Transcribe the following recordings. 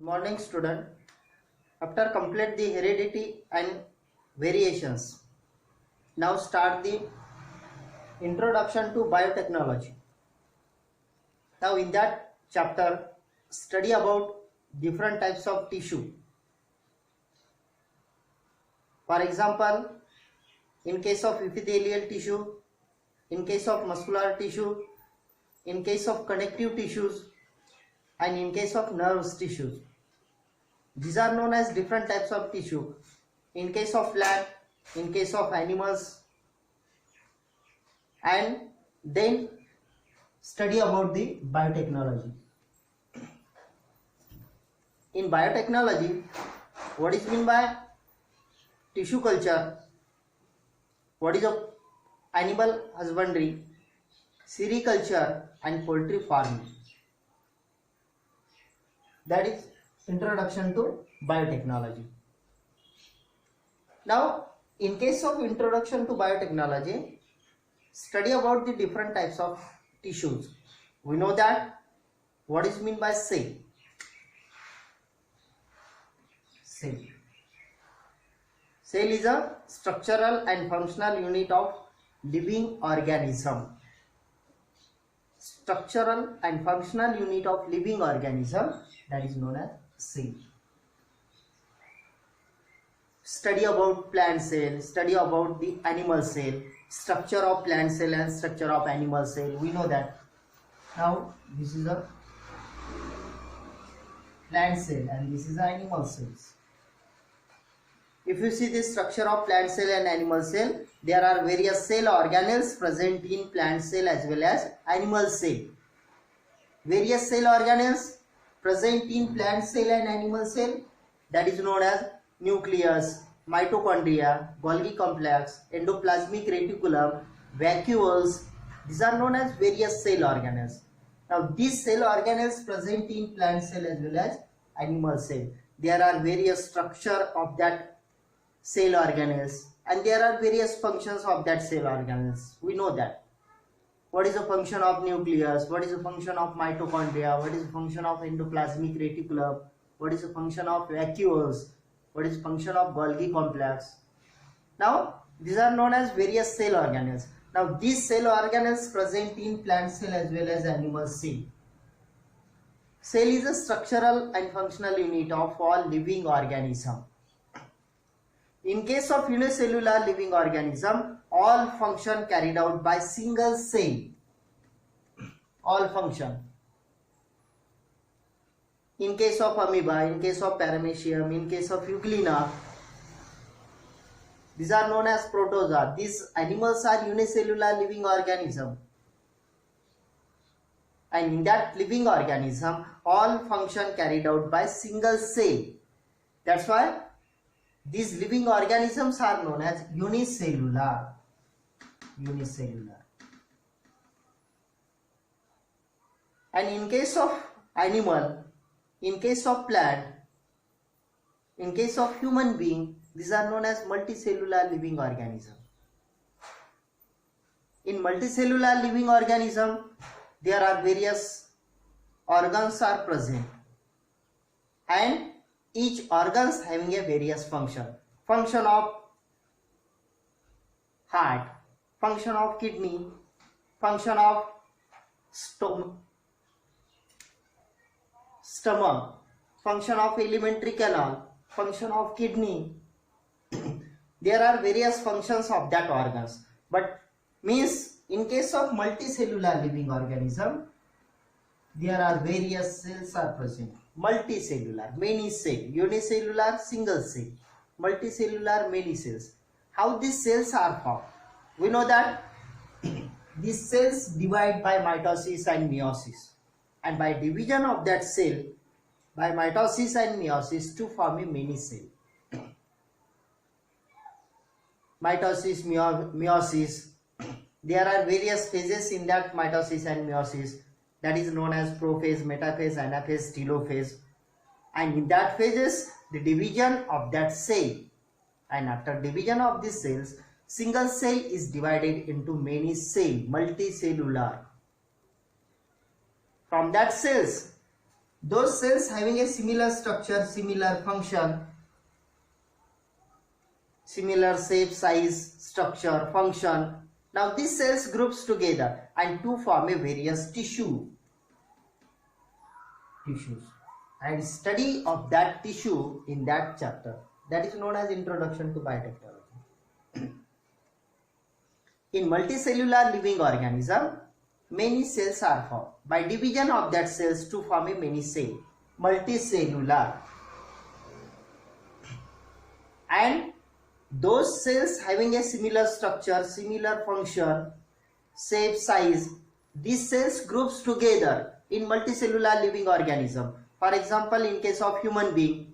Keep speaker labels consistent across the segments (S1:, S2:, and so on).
S1: Morning student. After complete the heredity and variations, now start the introduction to biotechnology. Now in that chapter, study about different types of tissue. For example, in case of epithelial tissue, in case of muscular tissue, in case of connective tissues, and in case of nerves tissues. These are known as different types of tissue. In case of plant, in case of animals, and then study about the biotechnology. In biotechnology, what is meant by tissue culture, what is a animal husbandry, sericulture and poultry farming. That is introduction to biotechnology. Now, in case of introduction to biotechnology, study about the different types of tissues. We know that what is meant by cell. Cell. Cell is a structural and functional unit of living organism. Structural and functional unit of living organism, that is known as cell. Study about plant cell, study about the animal cell, structure of plant cell and structure of animal cell. We know that. Now this is a plant cell and this is the animal cells. If you see the structure of plant cell and animal cell, there are various cell organelles present in plant cell as well as animal cell. Various cell organelles present in plant cell and animal cell, that is known as nucleus, mitochondria, Golgi complex, endoplasmic reticulum, vacuoles. These are known as various cell organelles. Now these cell organelles present in plant cell as well as animal cell. There are various structure of that cell organelles and there are various functions of that cell organelles. We know that. What is the function of nucleus? What is the function of mitochondria? What is the function of endoplasmic reticulum? What is the function of vacuoles? What is the function of Golgi complex? Now these are known as various cell organelles. Now these cell organelles present in plant cell as well as animal cell. Cell is a structural and functional unit of all living organism. In case of unicellular living organism, all function carried out by single cell. All function. In case of amoeba, in case of paramecium, in case of euglena, these are known as protozoa. These animals are unicellular living organism. And in that living organism, all function carried out by single cell. That's why these living organisms are known as unicellular. Unicellular. And in case of animal, in case of plant, in case of human being, these are known as multicellular living organism. In multicellular living organism, there are various organs are present and each organs having a various function. Function of heart, function of kidney, function of stomach, function of alimentary canal, function of kidney. There are various functions of that organs, but means in case of multicellular living organism, there are various cells are present. Multicellular, many cell, unicellular, single cell, multicellular, many cells. How these cells are formed? We know that these cells divide by mitosis and meiosis, and by division of that cell by mitosis and meiosis to form a many cell. Mitosis, meiosis, there are various phases in that mitosis and meiosis, that is known as prophase, metaphase, anaphase, telophase. And in that phases, the division of that cell, and after division of these cells, single cell is divided into many cell, multicellular. From that cells, those cells having a similar structure, similar function, similar shape, size, structure, function. Now these cells groups together and to form a various tissues and study of that tissue in that chapter, that is known as Introduction to Biotechnology. In multicellular living organism, many cells are formed by division of that cells to form a many cell, multicellular, and those cells having a similar structure, similar function, shape, size, these cells groups together in multicellular living organism. For example, in case of human being,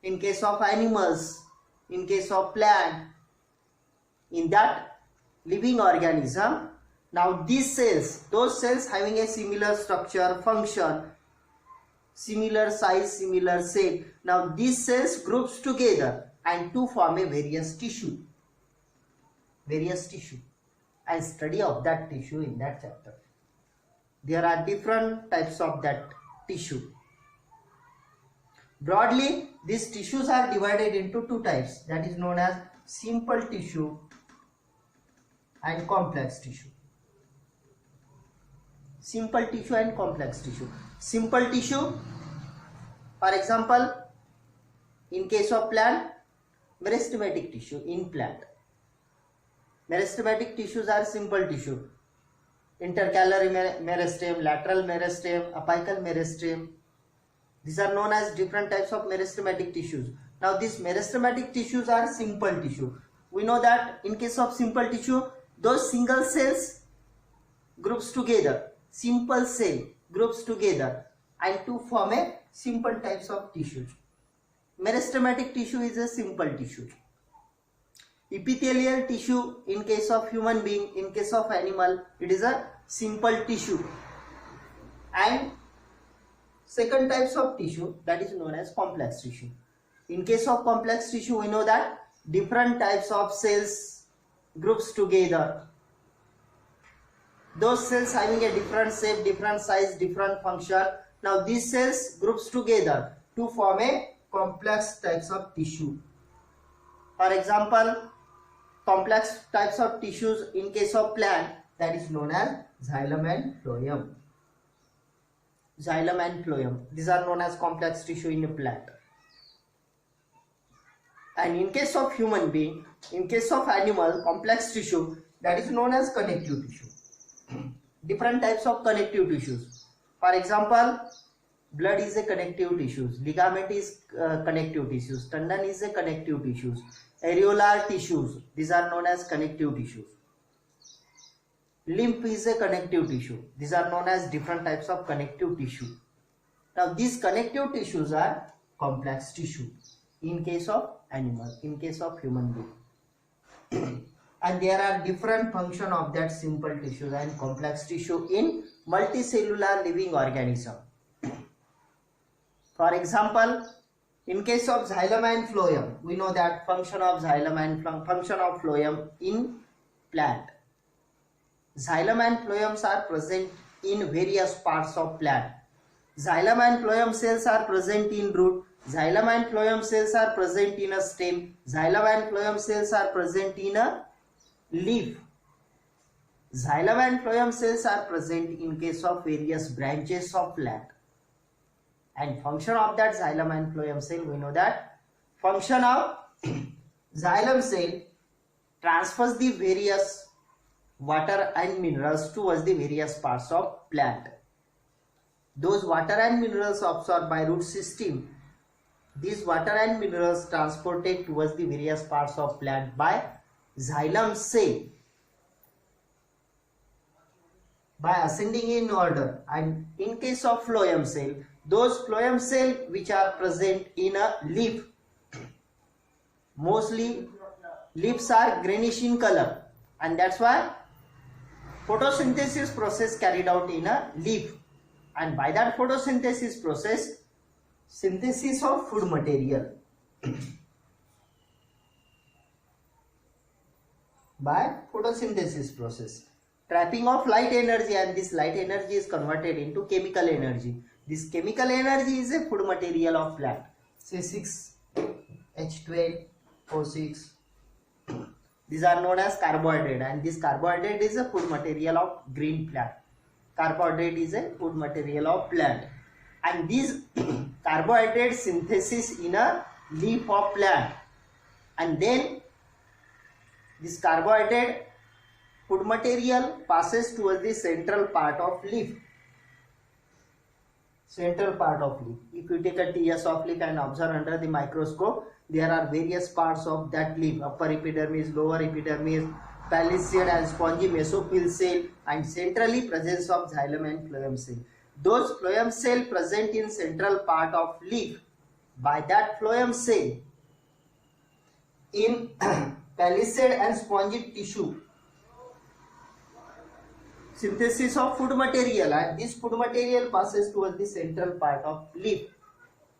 S1: in case of animals, in case of plant, in that living organism, now these cells, those cells having a similar structure, function, similar size, similar shape, now these cells groups together and to form a various tissue and study of that tissue in that chapter. There are different types of that tissue. Broadly, these tissues are divided into two types, that is known as simple tissue and complex tissue. Simple tissue and complex tissue. Simple tissue, for example, in case of plant, meristematic tissue in plant. Meristematic tissues are simple tissue. Intercalary meristem, lateral meristem, apical meristem. These are known as different types of meristematic tissues. Now these meristematic tissues are simple tissue. We know that in case of simple tissue, those single cells groups together, simple cell groups together and to form a simple types of tissues. Meristematic tissue is a simple tissue. Epithelial tissue in case of human being, in case of animal, it is a simple tissue. And second types of tissue, that is known as complex tissue. In case of complex tissue, we know that different types of cells groups together. Those cells having a different shape, different size, different function. Now these cells groups together to form a complex types of tissue. For example, complex types of tissues in case of plant, that is known as xylem and phloem. Xylem and phloem, these are known as complex tissue in a plant. And in case of human being, in case of animal, complex tissue, that is known as connective tissue. Different types of connective tissues. For example, blood is a connective tissues, ligament is connective tissues, tendon is a connective tissues, areolar tissues, these are known as connective tissues. Lymph is a connective tissue, these are known as different types of connective tissue. Now these connective tissues are complex tissue in case of animal, in case of human being. And there are different function of that simple tissue and complex tissue in multicellular living organism. For example, in case of xylem and phloem, we know that function of xylem and function of phloem in plant. Xylem and phloems are present in various parts of plant. Xylem and phloem cells are present in root. Xylem and phloem cells are present in a stem. Xylem and phloem cells are present in a leaf. Xylem and phloem cells are present in case of various branches of plant. And function of that xylem and phloem cell, we know that function of xylem cell transfers the various water and minerals towards the various parts of plant. Those water and minerals absorbed by root system, these water and minerals transported towards the various parts of plant by xylem cell by ascending in order. And in case of phloem cell, those phloem cell which are present in a leaf, mostly leaves are greenish in color, and that's why photosynthesis process carried out in a leaf, and by that photosynthesis process, synthesis of food material by photosynthesis process, trapping of light energy, and this light energy is converted into chemical energy. This chemical energy is a food material of plant. Say 6H12O6. These are known as carbohydrate, and this carbohydrate is a food material of green plant. Carbohydrate is a food material of plant, and these carbohydrate synthesis in a leaf of plant, and then this carbohydrate food material passes towards the central part of leaf. Central part of leaf. If you take a TS of leaf and observe under the microscope, there are various parts of that leaf: upper epidermis, lower epidermis, palisade and spongy mesophyll cell, and centrally presence of xylem and phloem cell. Those phloem cell present in central part of leaf, by that phloem cell in palisade and spongy tissue, synthesis of food material, and this food material passes towards the central part of leaf,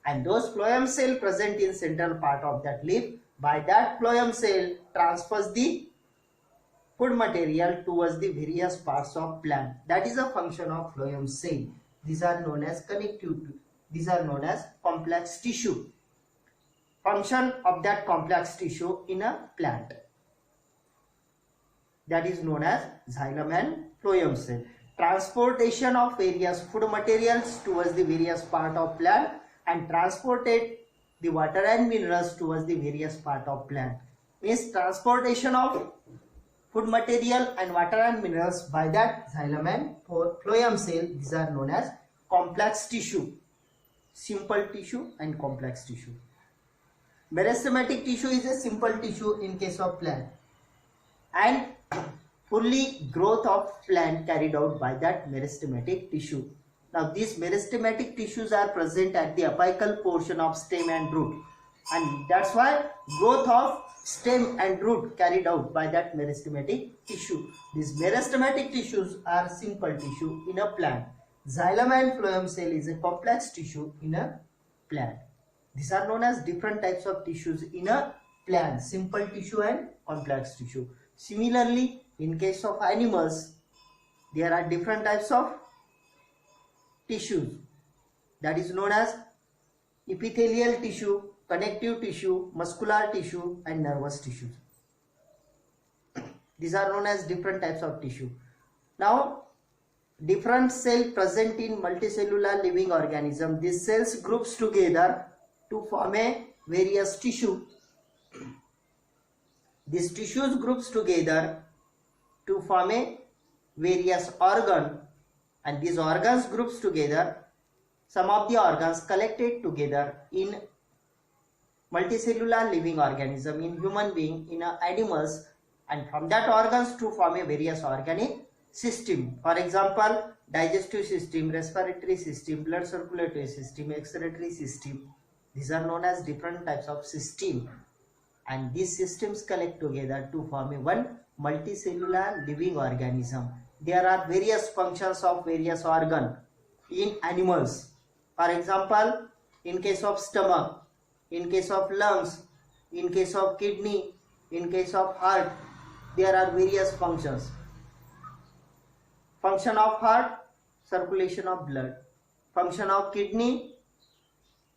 S1: and those phloem cell present in central part of that leaf, by that phloem cell transfers the food material towards the various parts of plant. That is a function of phloem cell. These are known as connective. These are known as complex tissue. Function of that complex tissue in a plant, that is known as xylem and phloem cell. Transportation of various food materials towards the various part of plant, and transported the water and minerals towards the various part of plant. Means transportation of food material and water and minerals by that xylem and phloem cell. These are known as complex tissue. Simple tissue and complex tissue. Meristematic tissue is a simple tissue in case of plant, and fully growth of plant carried out by that meristematic tissue. Now these meristematic tissues are present at the apical portion of stem and root, and that's why growth of stem and root carried out by that meristematic tissue. These meristematic tissues are simple tissue in a plant. Xylem and phloem cell is a complex tissue in a plant. These are known as different types of tissues in a plant: simple tissue and complex tissue. Similarly, in case of animals, there are different types of tissues, that is known as epithelial tissue, connective tissue, muscular tissue, and nervous tissues. These are known as different types of tissue. Now, different cell present in multicellular living organism. These cells groups together to form a various tissue. These tissues groups together to form a various organ, and these organs groups together, some of the organs collected together in multicellular living organism, in human being, in animals, and from that organs to form a various organic system. For example, digestive system, respiratory system, blood circulatory system, excretory system. These are known as different types of system, and these systems collect together to form a one multicellular living organism. There are various functions of various organ in animals. For example, in case of stomach, in case of lungs, in case of kidney, in case of heart, there are various functions. Function of heart, circulation of blood. Function of kidney,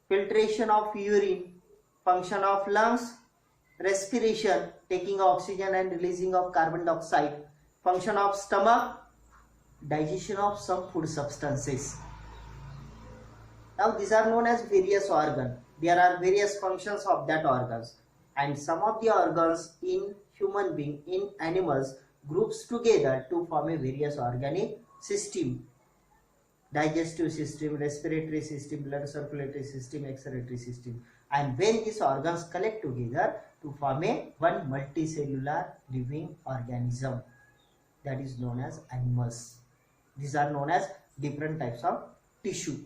S1: filtration of urine. Function of lungs, respiration, taking oxygen and releasing of carbon dioxide. Function of stomach, digestion of some food substances. Now these are known as various organs. There are various functions of that organs, and some of the organs in human being, in animals, groups together to form a various organic system: digestive system, respiratory system, blood circulatory system, excretory system. And when these organs collect together to form a one multicellular living organism, that is known as animals. These are known as different types of tissue.